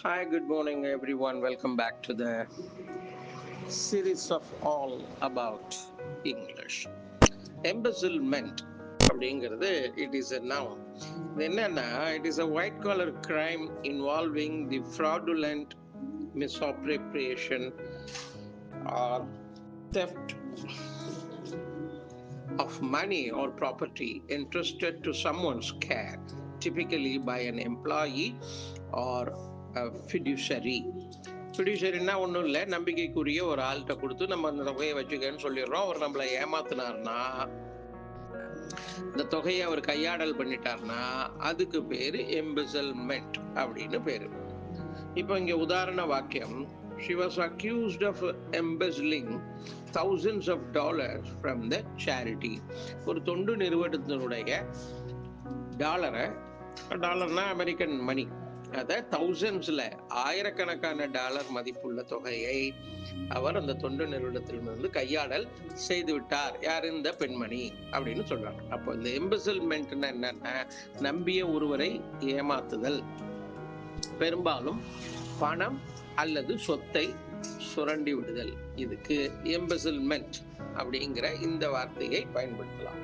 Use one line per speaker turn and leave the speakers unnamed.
Hi, good morning, everyone. Welcome back to the series of All About English. Embezzlement அப்படிங்கிறது it is a noun. இது என்னன்னா it is a white collar crime involving the fraudulent misappropriation or theft of money or property entrusted to someone's care, typically by an employee or a fiduciary. ஃபிடியூஷரின்னா ஒன்றும் இல்லை, நம்பிக்கைக்குரிய ஒரு ஆள்கிட்ட கொடுத்து நம்ம அந்த தொகையை வச்சுக்கன்னு சொல்லிடுறோம். அவர் நம்மளை ஏமாத்தினார்னா, இந்த தொகையை அவர் கையாடல் பண்ணிட்டார்னா அதுக்கு பேரு எம்பெசல்மெண்ட் அப்படின்னு பேரு. இப்போ இங்க உதாரண வாக்கியம், she was accused of embezzling thousands of dollars from the charity. ஒரு தொண்டு நிறுவனத்தினுடைய டாலர்னா அமெரிக்கன் மணி, அதை தௌசண்ட்ஸ்ல ஆயிரக்கணக்கான டாலர் மதிப்புள்ள தொகையை அவர் அந்த தொண்டு நிறுவனத்திலிருந்து கையாடல் செய்து விட்டார். யார்? இந்த பெண்மணி அப்படின்னு சொல்றாங்க. அப்போ இந்த எம்பெசல்மெண்ட்னா என்னன்னா, நம்பிய ஒருவரை ஏமாத்துதல், பெரும்பாலும் பணம் அல்லது சொத்தை சுரண்டி விடுதல். இதுக்கு எம்பெசல்மெண்ட் அப்படிங்கிற இந்த வார்த்தையை பயன்படுத்தலாம்.